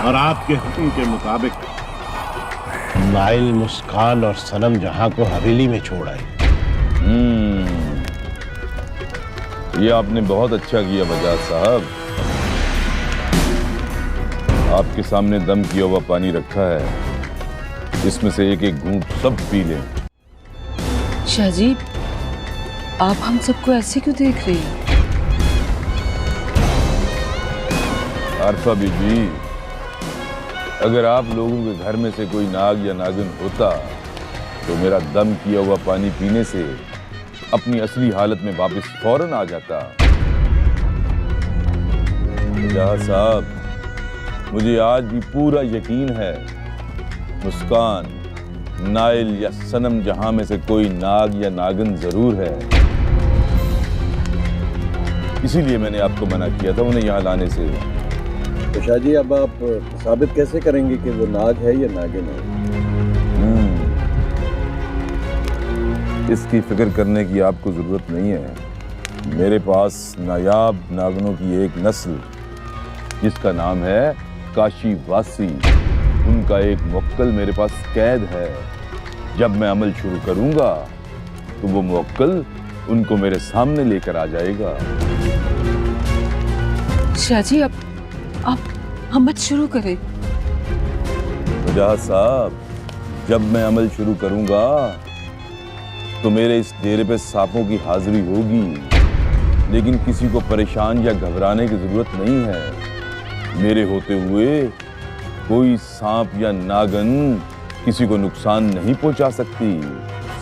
और आपके हुक्म के मुताबिक नाइल, मुस्कान और सनम जहां को हवेली में छोड़ आए। ये आपने बहुत अच्छा किया बजाज साहब। आपके सामने दम किया हुआ पानी रखा है, इसमें से एक एक घूंट सब पी लें। शाहजी, आप हम सबको ऐसे क्यों देख रहे हैं? आरफा बीबी, अगर आप लोगों के घर में से कोई नाग या नागिन होता तो मेरा दम किया हुआ पानी पीने से अपनी असली हालत में वापस फौरन आ जाता। बजाज साहब, मुझे आज भी पूरा यकीन है मुस्कान, नाइल या सनम जहां में से कोई नाग या नागिन जरूर है। इसीलिए मैंने आपको मना किया था उन्हें यहां लाने से। तो शाहजी, अब आप साबित कैसे करेंगे कि वो नाग है या नागिन है? इसकी फिक्र करने की आपको जरूरत नहीं है। मेरे पास नायाब नागिनों की एक नस्ल जिसका नाम है काशी वासी, उनका एक मुवक्किल मेरे पास कैद है। जब मैं अमल शुरू करूंगा तो वो मुवक्किल उनको मेरे सामने लेकर आ जाएगा। शाहजी, अब हम शुरू करें। बजाज साहब, जब मैं अमल शुरू करूंगा तो मेरे इस डेरे पे सांपों की हाजिरी होगी, लेकिन किसी को परेशान या घबराने की जरूरत नहीं है। मेरे होते हुए कोई सांप या नागन किसी को नुकसान नहीं पहुंचा सकती।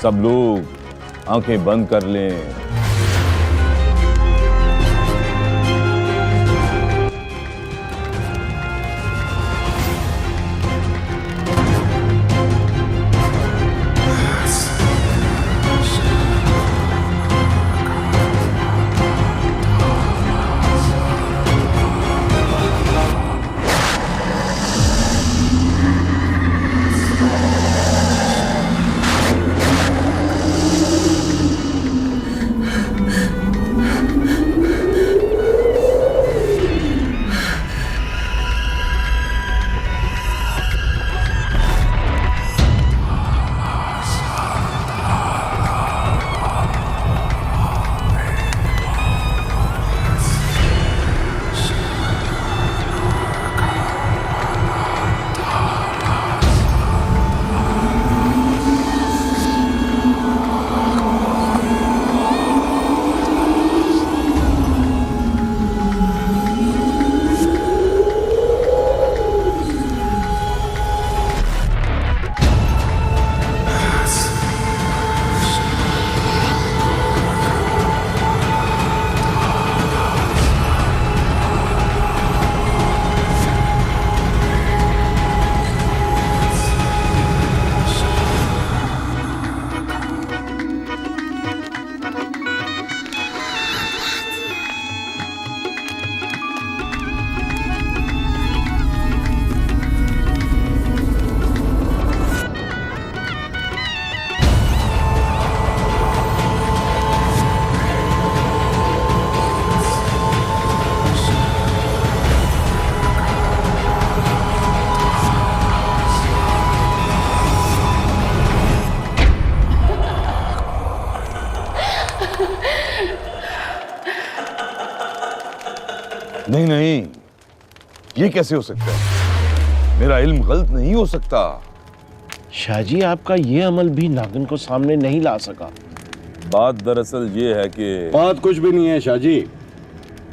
सब लोग आंखें बंद कर लें। नहीं नहीं, ये कैसे हो सकता है? मेरा इल्म गलत नहीं हो सकता। शाहजी, आपका ये अमल भी नागिन को सामने नहीं ला सका। बात दरअसल ये है कि बात कुछ भी नहीं है शाहजी।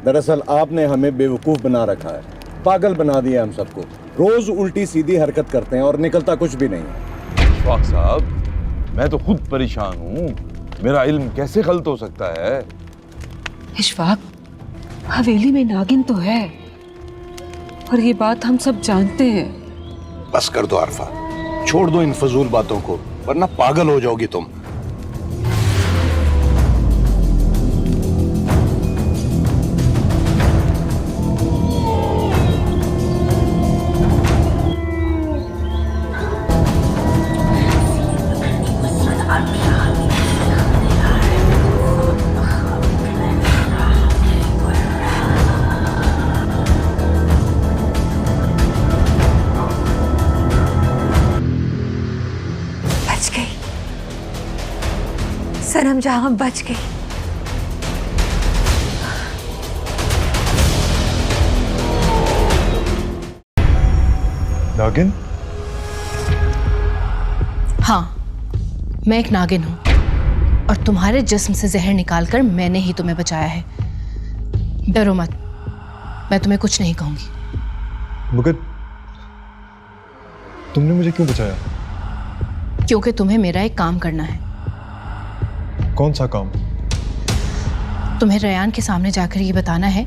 दरअसल आपने हमें बेवकूफ बना रखा है, पागल बना दिया हम सबको। रोज उल्टी सीधी हरकत करते हैं और निकलता कुछ भी नहीं है। इशफाक साहब, मैं तो खुद परेशान हूँ। मेरा इल्म कैसे गलत हो सकता है? इशफाक, हवेली में नागिन तो है और ये बात हम सब जानते हैं। बस कर दो आरफा, छोड़ दो इन फजूल बातों को, वरना पागल हो जाओगी तुम। सनम जहां बच गई। नागिन? हाँ, मैं एक नागिन हूं और तुम्हारे जिस्म से जहर निकालकर मैंने ही तुम्हें बचाया है। डरो मत, मैं तुम्हें कुछ नहीं कहूंगी। मगर तुमने मुझे क्यों बचाया? क्योंकि तुम्हें मेरा एक काम करना है। कौन सा काम? तुम्हें रयान के सामने जाकर ये बताना है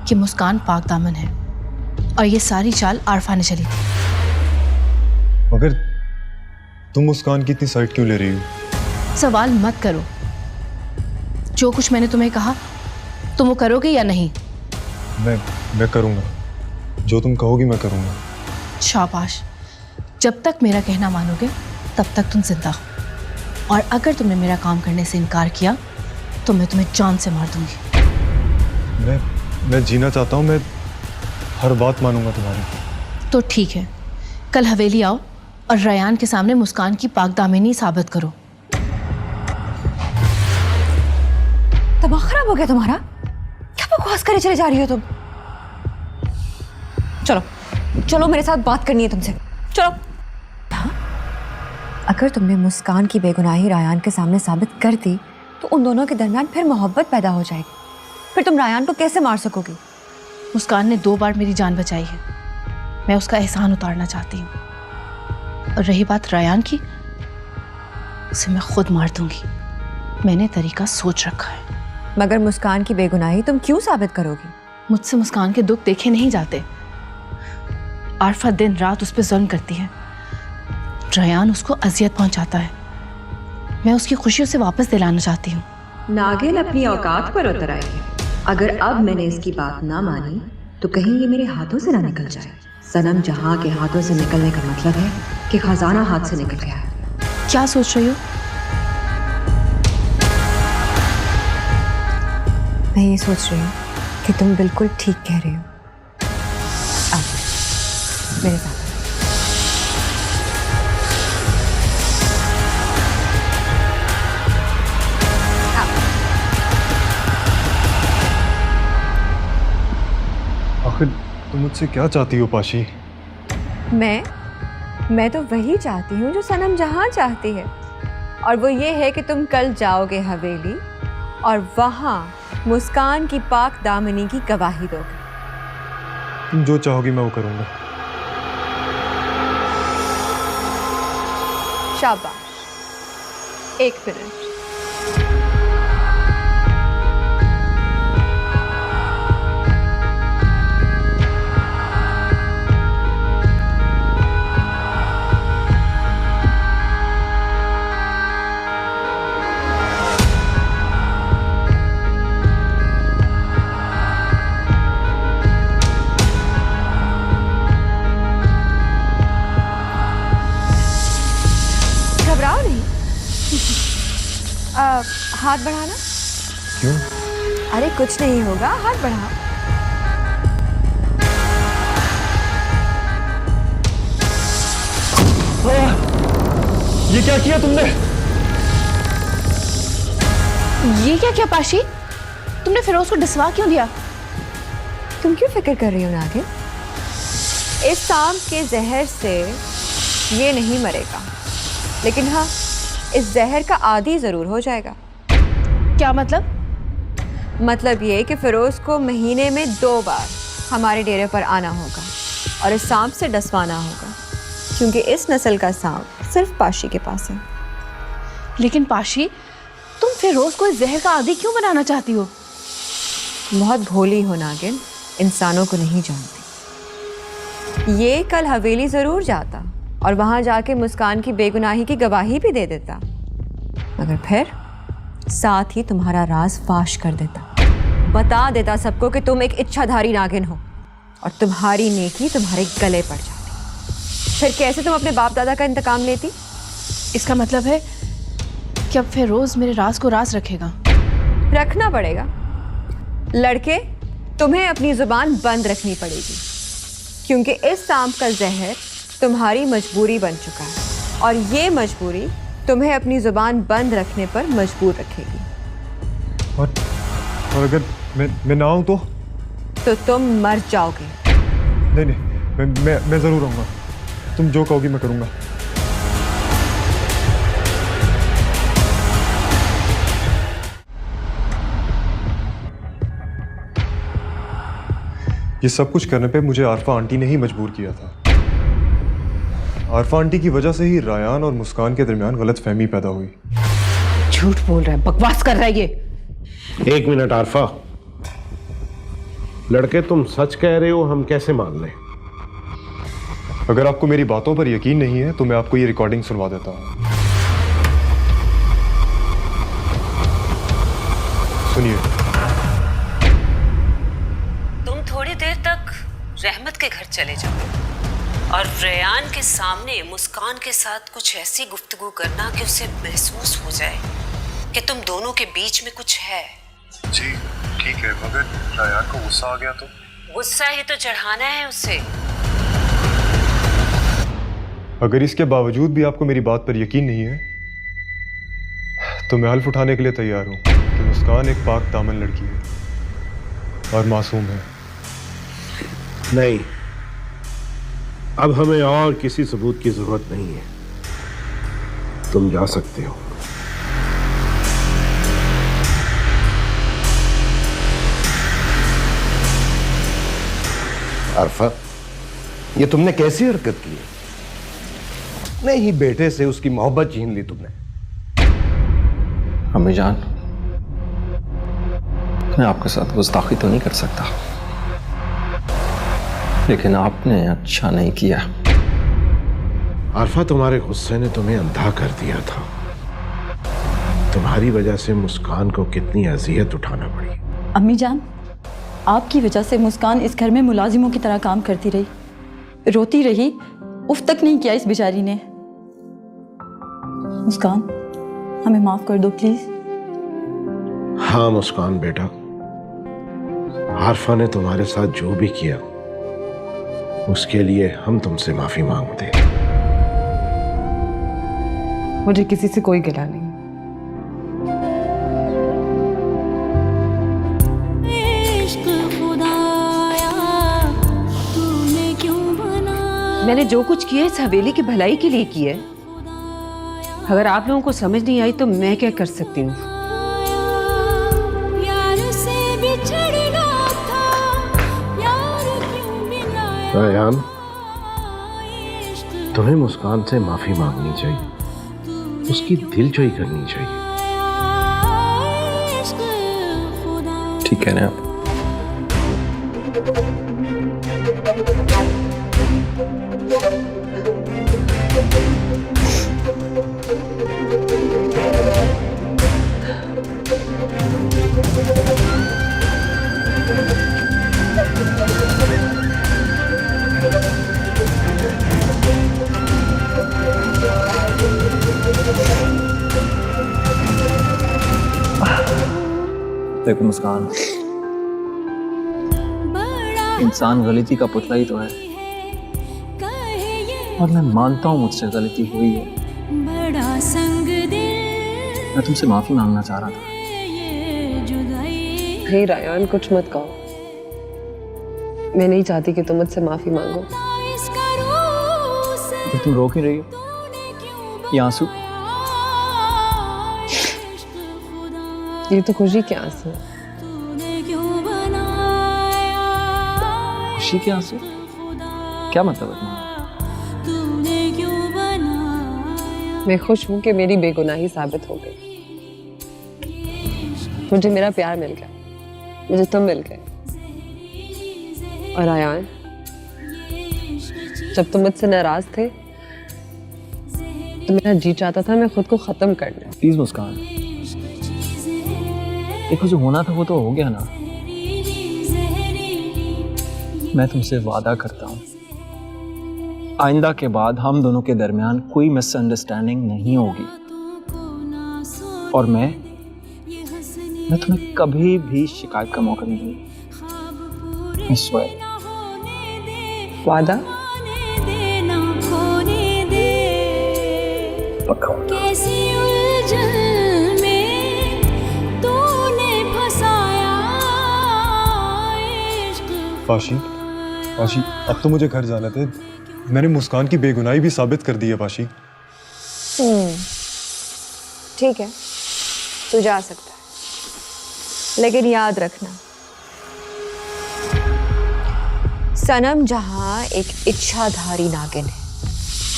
कि मुस्कान पाक दामन है और ये सारी चाल आरफा ने चली थी। मगर तुम मुस्कान की इतनी साइड क्यों ले रही हो? सवाल मत करो। जो कुछ मैंने तुम्हें कहा तुम वो करोगे या नहीं? मैं करूंगा, जो तुम कहोगी मैं करूंगा। शाबाश, जब तक मेरा कहना मानोगे तब तक तुम जिंदा हो, और अगर तुमने मेरा काम करने से इनकार किया तो मैं तुम्हें जान से मार दूंगी। मैं जीना चाहता हूँ, मैं हर बात मानूंगा तुम्हारी। तो ठीक है, कल हवेली आओ और रयान के सामने मुस्कान की पाकदामिनी साबित करो। दिमाग खराब हो गया तुम्हारा? क्या बकवास करे चले जा रही हो तुम? चलो चलो, मेरे साथ बात करनी है तुमसे, चलो। हाँ? अगर तुमने मुस्कान की बेगुनाही रायान के सामने साबित कर दी तो उन दोनों के दरमियान फिर मोहब्बत पैदा हो जाएगी। फिर तुम रायान को कैसे मार सकोगी? मुस्कान ने 2 बार मेरी जान बचाई है, मैं उसका एहसान उतारना चाहती हूँ। और रही बात रयान की, उसे मैं खुद मार दूंगी। मैंने तरीका सोच रखा है। मगर मुस्कान की बेगुनाही तुम क्यों साबित करोगी? मुझसे मुस्कान के दुख देखे नहीं जाते। आरफा दिन रात उस पर जुल्म करती है, रयान उसको अजियत पहुंचाता है। मैं उसकी खुशियों से वापस दिलाना चाहती हूँ। नागिन अपनी औकात पर उतर आई है। अगर अब मैंने इसकी बात ना मानी तो कहीं ये मेरे हाथों से ना निकल जाए। सनम जहां के हाथों से निकलने का मतलब है कि खजाना हाथ से निकल गया है। क्या सोच रही हो? मैं ये सोच रही हूँ कि तुम बिल्कुल ठीक कह रही हो। आओ मेरे साथ। आखिर तुम मुझसे क्या चाहती हो पाशी? मैं तो वही चाहती हूँ जो सनम जहां चाहती है, और वो ये है कि तुम कल जाओगे हवेली और वहां मुस्कान की पाक दामनी की गवाही दोगे। तुम जो चाहोगी मैं वो करूंगा। शाबाश, 1 मिनट। घबराओ नहीं। हाथ बढ़ाना। क्यों? अरे कुछ नहीं होगा, हाथ बढ़ाओ। ये क्या किया तुमने? ये क्या किया पाशी? तुमने फिरोज को डसवा क्यों दिया? तुम क्यों फिक्र कर रही हो नागिन? इस सांप के जहर से ये नहीं मरेगा, लेकिन हाँ, इस जहर का आदी जरूर हो जाएगा। क्या मतलब? मतलब ये कि फिरोज को महीने में 2 बार हमारे डेरे पर आना होगा और इस सांप से डसवाना होगा, क्योंकि इस नस्ल का सांप सिर्फ पाशी के पास है। लेकिन पाशी, तुम फिरोज को इस जहर का आदी क्यों बनाना चाहती हो? बहुत भोली हो नागिन, इंसानों को नहीं जानती। ये कल हवेली जरूर जाता और वहां जाके मुस्कान की बेगुनाही की गवाही भी दे देता, मगर फिर साथ ही तुम्हारा राज फाश कर देता, बता देता सबको कि तुम एक इच्छाधारी नागिन हो और तुम्हारी नेकी तुम्हारे गले पड़ जाती। फिर कैसे तुम अपने बाप दादा का इंतकाम लेती? इसका मतलब है कि अब फिरोज मेरे राज को राज रखेगा। रखना पड़ेगा। लड़के, तुम्हें अपनी जुबान बंद रखनी पड़ेगी, क्योंकि इस सांप का जहर तुम्हारी मजबूरी बन चुका है और ये मजबूरी तुम्हें अपनी जुबान बंद रखने पर मजबूर रखेगी। और अगर मैं ना आऊं तो तुम मर जाओगे। नहीं, मैं जरूर आऊंगा। तुम जो कहोगी मैं करूंगा। ये सब कुछ करने पे मुझे आरफा आंटी ने ही मजबूर किया था। आरफा आंटी की वजह से ही रायान और मुस्कान के दरमियान गलतफहमी पैदा हुई। झूठ बोल रहा है, बकवास कर रहा है ये। एक मिनट आरफा, लड़के तुम सच कह रहे हो, हम कैसे मान लें? अगर आपको मेरी बातों पर यकीन नहीं है तो मैं आपको ये रिकॉर्डिंग सुनवा देता हूं। सुनिए। तुम थोड़ी देर तक रहमत के घर चले जाओ और रेयान के सामने मुस्कान के साथ कुछ ऐसी गुफ्तगू करना कि उसे महसूस हो जाए कि तुम दोनों के बीच में कुछ है। जी ठीक है, मगर रायान को गुस्सा आ गया तो? गुस्सा ही तो चढ़ाना है उसे। अगर इसके बावजूद भी आपको मेरी बात पर यकीन नहीं है तो मैं हल्फ उठाने के लिए तैयार हूं कि मुस्कान एक पाक दामन लड़की है और मासूम है। नहीं, अब हमें और किसी सबूत की जरूरत नहीं है। तुम जा सकते हो। अरफा, ये तुमने कैसी हरकत की है? नहीं, बेटे से उसकी मोहब्बत छीन ली तुमने। अम्मी जान, मैं आपके साथ गुस्ताखी तो नहीं कर सकता, लेकिन आपने अच्छा नहीं किया। आरफा, तुम्हारे गुस्से ने तुम्हें अंधा कर दिया था। तुम्हारी वजह से मुस्कान को कितनी अजियत उठाना पड़ी। अम्मी जान, आपकी वजह से मुस्कान इस घर में मुलाजिमों की तरह काम करती रही, रोती रही, उफ तक नहीं किया इस बेचारी ने। मुस्कान, हमें माफ कर दो प्लीज। हाँ मुस्कान बेटा, आरफा ने तुम्हारे साथ जो भी किया उसके लिए हम तुमसे माफी मांगते हैं। मुझे किसी से कोई गिला नहीं। मैंने जो कुछ किया इस हवेली की भलाई के लिए किया है। अगर आप लोगों को समझ नहीं आई तो मैं क्या कर सकती हूँ। रायान, तुम्हें मुस्कान से माफी मांगनी चाहिए, उसकी दिलजोई करनी चाहिए। ठीक है ना आप? देखो मुस्कान, इंसान गलती का पुतला ही तो है, और मैं मानता हूँ मुझसे गलती हुई है। मैं तुमसे माफी मांगना चाह रहा था। हे रायान, कुछ मत कहो। मैं नहीं चाहती कि तुम मुझसे माफी मांगो। तो तुम रो क्यों रही हो? ये आंसू? ये तो खुशी के आंसू हैं। खुशी के आंसू? क्या मतलब है तुम्हारा? मैं खुश हूं कि मेरी बेगुनाही साबित हो गई। मुझे मेरा प्यार मिल गया, मुझे तुम मिल गए। और आयान, जब तुम मुझसे नाराज थे तो मेरा जी चाहता था मैं खुद को खत्म कर लूं। प्लीज मुस्कान, देखो जो होना था वो तो हो गया ना। मैं तुमसे वादा करता हूं, आइंदा के बाद हम दोनों के दरमियान कोई मिसअंडरस्टैंडिंग नहीं होगी, और मैं तुम्हें कभी भी शिकायत का मौका नहीं दूंगी। I swear। वादा? मक्खन। कैसी उलझन में तूने फंसाया इश्क। पाशी, पाशी, अब तो मुझे घर जाना था। मैंने मुस्कान की बेगुनाही भी साबित कर दी है पाशी। ठीक है, तू जा सकता है, लेकिन याद रखना सनम जहां एक इच्छाधारी नागिन है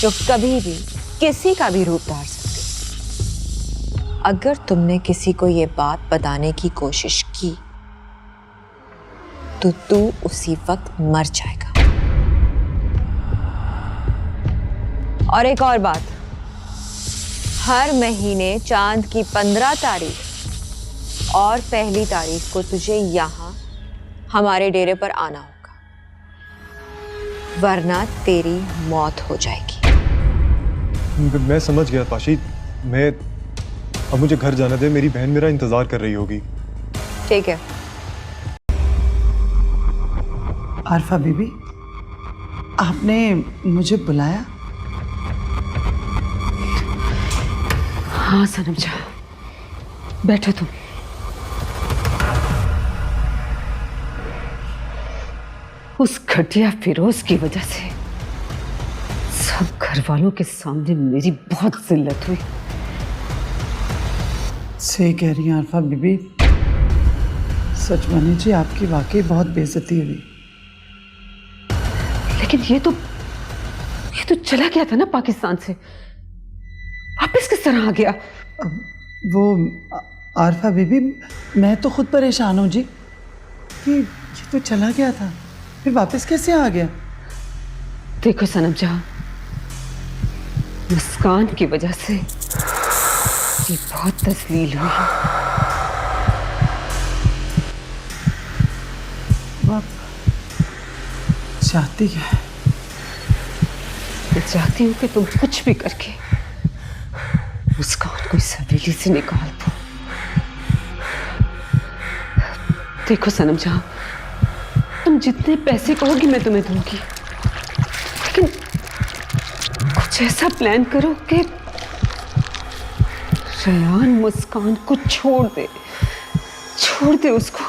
जो कभी भी किसी का भी रूप धार सकती। अगर तुमने किसी को ये बात बताने की कोशिश की तो तू उसी वक्त मर जाएगा। और एक और बात, हर महीने चांद की 15 तारीख और पहली तारीख को तुझे यहां हमारे डेरे पर आना होगा, वरना तेरी मौत हो जाएगी। मैं समझ गया पाशी। अब मुझे घर जाना दे, मेरी बहन मेरा इंतजार कर रही होगी। ठीक है। आरफा बीबी, आपने मुझे बुलाया? हाँ सनम जा, बैठो तुम। उस घटिया फिरोज की वजह से सब घर वालों के सामने मेरी बहुत जिल्लत हुई। सही कह रही हैं आरफा बीबी, सच मानिए जी आपकी वाकई बहुत बेइज्जती हुई। लेकिन ये तो चला गया था ना पाकिस्तान से, वापस किस तरह आ गया? वो आरफा बीबी, मैं तो खुद परेशान हूँ जी कि ये तो चला गया था, फिर वापस कैसे आ गया? देखो सनम जहां, मुस्कान की वजह से ये बहुत तस्लील हुई है। आप चाहती है? मैं चाहती हूँ कि तुम कुछ भी करके मुस्कान को इस हवेली से निकाल दो। देखो सनम जहां, तुम जितने पैसे कहोगी मैं तुम्हें दूंगी, लेकिन कुछ ऐसा प्लान करो कि रयान मुस्कान को छोड़ दे उसको।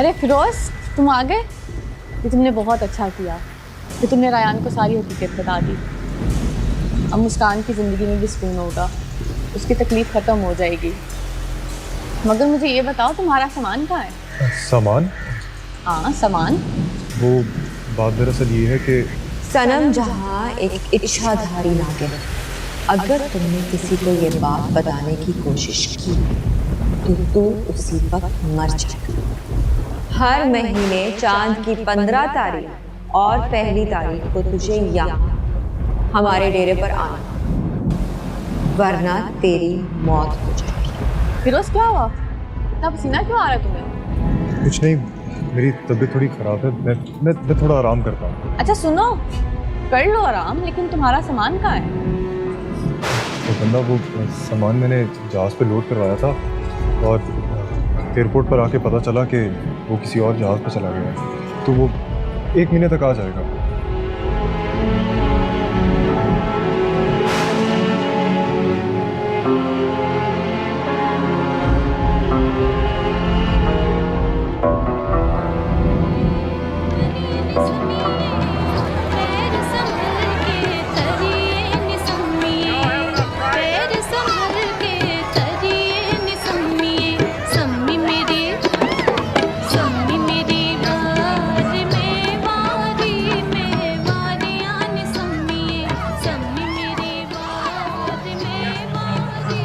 अरे फिरोज, तुम आ गए। ये तुमने बहुत अच्छा किया कि तुमने रायान को सारी हकीकत बता दी। अब मुस्कान की ज़िंदगी में भी सुकून होगा, उसकी तकलीफ ख़त्म हो जाएगी। मगर मुझे ये बताओ, तुम्हारा सामान कहाँ है? सामान? हाँ, सामान। वो बात दरअसल ये है कि सनम जहाँ एक इच्छाधारी नागिन, अगर तुमने किसी को ये बात बताने की कोशिश की तो तू उसी वक्त मर जाएगा। हर महीने चांद की 15 तारीख और पहली तारीख को तुझे यहाँ हमारे डेरे पर आना, वरना तेरी मौत हो जाएगी। फिरोज, क्या हुआ? इतना पसीना क्यों आ रहा है तुम्हें? कुछ नहीं, मेरी तबीयत थोड़ी ख़राब है। मैं थोड़ा आराम करता हूँ। अच्छा सुनो, कर लो आराम, लेकिन तुम्हारा सामान कहाँ है? तो बंदा, वो सामान मैंने जहाज़ पे लोड करवाया था और एयरपोर्ट पर आके पता चला कि वो किसी और जहाज़ पे चला गया है, तो वो 1 महीने तक आ जाएगा।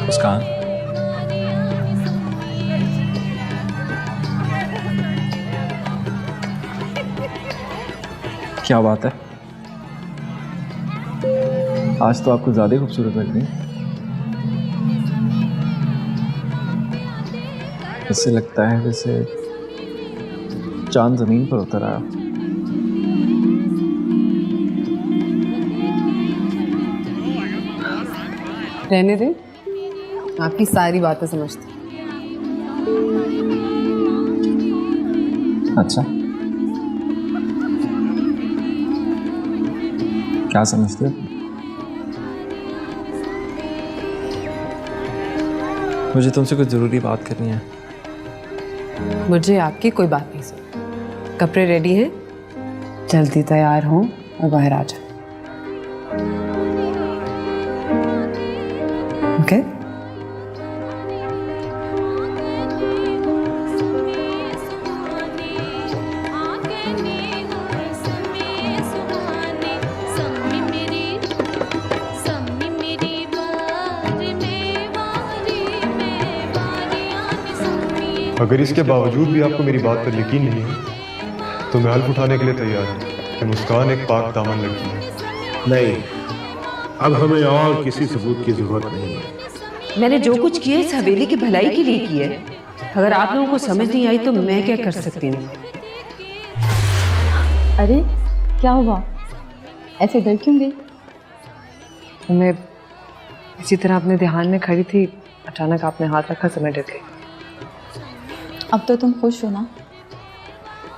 मुस्कान, क्या बात है? आज तो आपको ज्यादा खूबसूरत लग रही। इससे लगता है जैसे चांद जमीन पर उतर आया। रहने दे, आपकी सारी बातें समझती। अच्छा, क्या समझते हो? मुझे तुमसे कुछ जरूरी बात करनी है। मुझे आपकी कोई बात नहीं सुन। कपड़े रेडी हैं, जल्दी तैयार हो और बाहर आ जाओ। ओके? अगर इसके बावजूद भी आपको मेरी बात पर यकीन नहीं है तो मैं हल्फ उठाने के लिए तैयार हूँ कि मुस्कान एक पाक दामन लड़की है। नहीं, अब हमें और किसी सबूत की जरूरत नहीं है। मैंने जो कुछ किया इस हवेली की भलाई के लिए किया है। अगर आप लोगों को समझ नहीं आई तो मैं क्या कर सकती हूँ? अरे क्या हुआ, ऐसे डर क्यों गई? मैं इसी तरह अपने ध्यान में खड़ी थी, अचानक आपने हाथ रखा तो मैं डर गई। अब तो तुम खुश हो ना?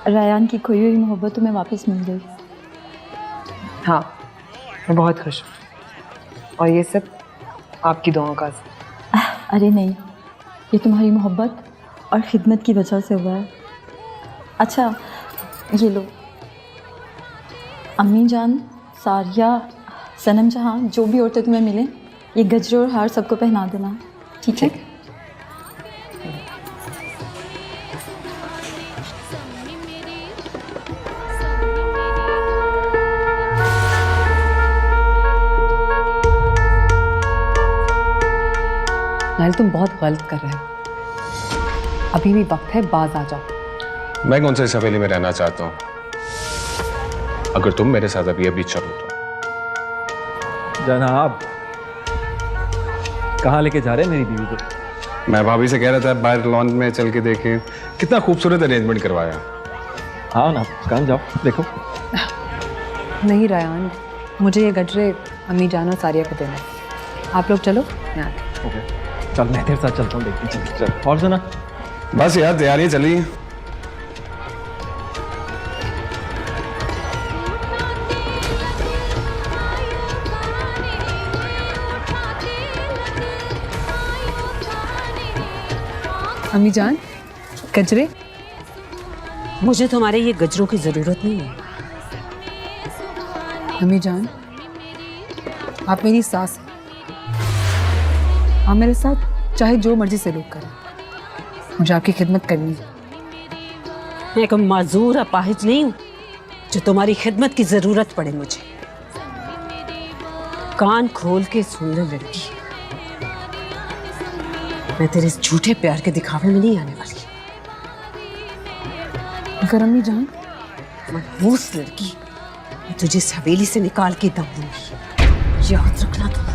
रायान की खोई हुई मोहब्बत तुम्हें वापस मिल गई। हाँ, मैं बहुत खुश हूँ और ये सब आपकी दुआओं का। अरे नहीं, ये तुम्हारी मोहब्बत और खिदमत की वजह से हुआ है। अच्छा ये लो, अम्मी जान, सारिया, सनम जहाँ, जो भी औरतें तुम्हें मिलें, ये गजरे और हार सबको पहना देना, ठीक है? नाइल, तुम बहुत गलत कर रहे हो। अभी भी वक्त है, बाज आ जाओ। मैं कौन सा इस हवेली में रहना चाहता हूँ? अगर तुम मेरे साथ अभी चलो तो। जनाब, कहाँ लेके जा रहे हैं मेरी बीवी को? मैं भाभी से कह रहा था बाहर लॉन में चल के देखें, कितना खूबसूरत अरेंजमेंट करवाया। हाँ ना, कहाँ जाओ देखो। नहीं रायान, मुझे ये गजरे अम्मी जान और सारिया को देना है। आप लोग चलो, मैं आती। ओके चल, मैं तेरे साथ चलता हूँ, देखते चल। और सुना, बस यार तैयारी चली। अम्मी जान, गजरे मुझे तुम्हारे ये गजरों की जरूरत नहीं है। अम्मी जान, आप मेरी सास हैं। आप मेरे साथ चाहे जो मर्जी से लोग करें, मुझे आपकी खिदमत करनी है। मैं कोई माजूर अपाहिज नहीं हूँ जो तुम्हारी खिदमत की जरूरत पड़े मुझे। कान खोल के सुन ले लड़की, मैं तेरे इस झूठे प्यार के दिखावे में नहीं आने वाली। मगर अम्मी जान, मनहूस लड़की, मैं तुझे इस हवेली से निकाल के दम दूंगी, याद रखना तुम।